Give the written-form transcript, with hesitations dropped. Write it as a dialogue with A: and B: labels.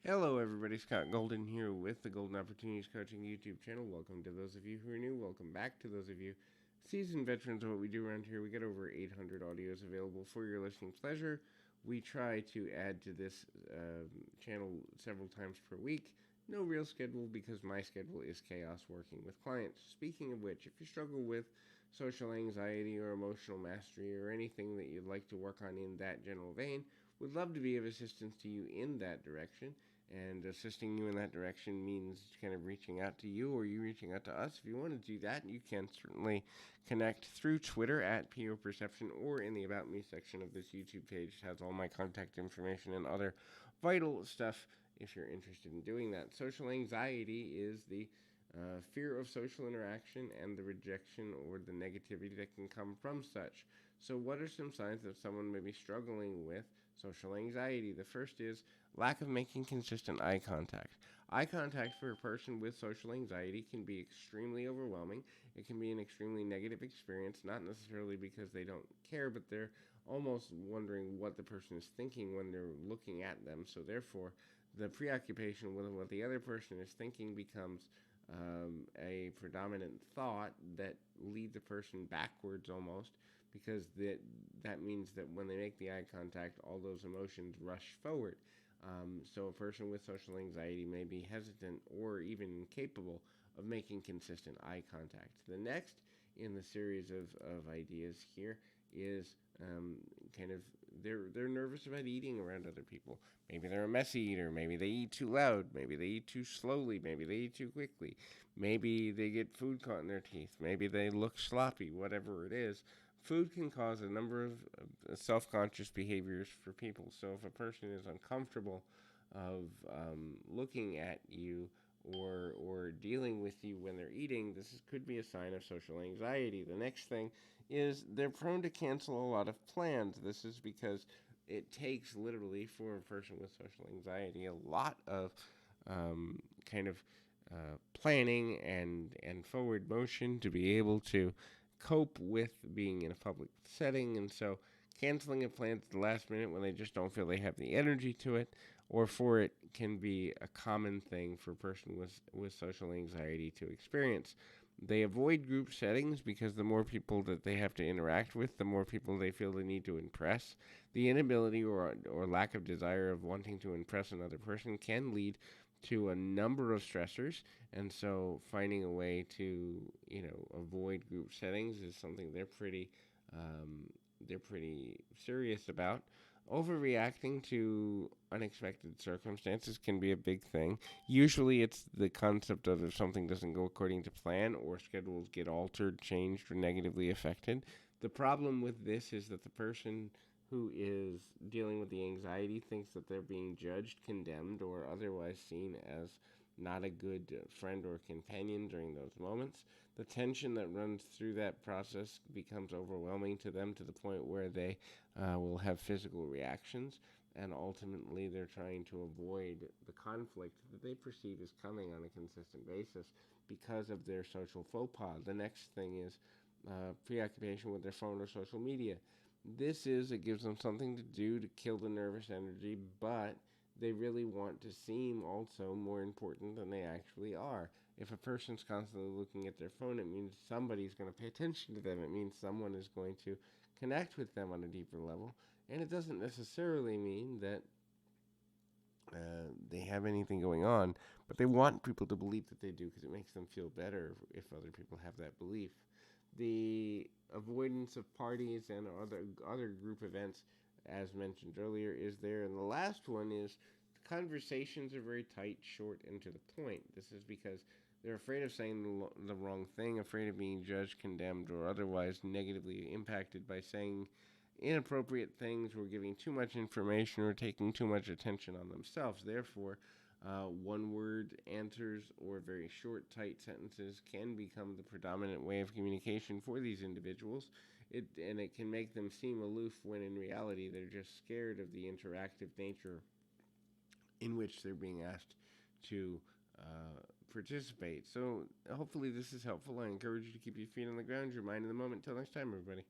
A: Hello, everybody. Scott Golden here with the Golden Opportunities Coaching YouTube channel. Welcome to those of you who are new. Welcome back to those of you seasoned veterans of what we do around here. We get over 800 audios available for your listening pleasure. We try to add to this channel several times per week. No real schedule because my schedule is chaos working with clients. Speaking of which, if you struggle with social anxiety or emotional mastery or anything that you'd like to work on in that general vein, would love to be of assistance to you in that direction. And assisting you in that direction means kind of reaching out to you or you reaching out to us. If you want to do that, you can certainly connect through Twitter at PO Perception or in the About Me section of this YouTube page. It has all my contact information and other vital stuff if you're interested in doing that. Social anxiety is the fear of social interaction and the rejection or the negativity that can come from such. So, what are some signs that someone may be struggling with social anxiety? The first is lack of making consistent eye contact. Eye contact for a person with social anxiety can be extremely overwhelming. It can be an extremely negative experience, not necessarily because they don't care, but they're almost wondering what the person is thinking when they're looking at them. So, therefore, the preoccupation with what the other person is thinking becomes a predominant thought that leads the person backwards almost, because that means that when they make the eye contact, all those emotions rush forward. So a person with social anxiety may be hesitant or even incapable of making consistent eye contact. The next in the series of ideas here is kind of they're nervous about eating around other people. Maybe they're a messy eater. Maybe they eat too loud. Maybe they eat too slowly. Maybe they eat too quickly. Maybe they get food caught in their teeth. Maybe they look sloppy. Whatever it is, food can cause a number of self-conscious behaviors for people. So if a person is uncomfortable of looking at you or dealing with you when they're eating, could be a sign of social anxiety. The next thing is they're prone to cancel a lot of plans. This is because it takes literally for a person with social anxiety a lot of kind of planning and forward motion to be able to cope with being in a public setting. And so canceling a plan at the last minute when they just don't feel they have the energy to it or for it can be a common thing for a person with social anxiety to experience. They avoid group settings because the more people that they have to interact with, the more people they feel they need to impress. The inability or lack of desire of wanting to impress another person can lead to a number of stressors, and so finding a way to avoid group settings is something they're pretty serious about. Overreacting to unexpected circumstances can be a big thing. Usually, it's the concept of if something doesn't go according to plan or schedules get altered, changed, or negatively affected. The problem with this is that the person who is dealing with the anxiety thinks that they're being judged, condemned, or otherwise seen as not a good friend or companion during those moments. The tension that runs through that process becomes overwhelming to them to the point where they will have physical reactions, and ultimately they're trying to avoid the conflict that they perceive as coming on a consistent basis because of their social faux pas. The next thing is preoccupation with their phone or social media. It gives them something to do to kill the nervous energy, but they really want to seem also more important than they actually are. If a person's constantly looking at their phone, it means somebody's going to pay attention to them. It means someone is going to connect with them on a deeper level. And it doesn't necessarily mean that they have anything going on, but they want people to believe that they do because it makes them feel better if other people have that belief. The avoidance of parties and other group events, as mentioned earlier, is there. And the last one is the conversations are very tight, short, and to the point. This is because they're afraid of saying the wrong thing, afraid of being judged, condemned, or otherwise negatively impacted by saying inappropriate things or giving too much information or taking too much attention on themselves. Therefore, one word answers or very short, tight sentences can become the predominant way of communication for these individuals. It can make them seem aloof when in reality they're just scared of the interactive nature in which they're being asked to participate. So hopefully this is helpful. I encourage you to keep your feet on the ground, your mind in the moment. Until next time, everybody.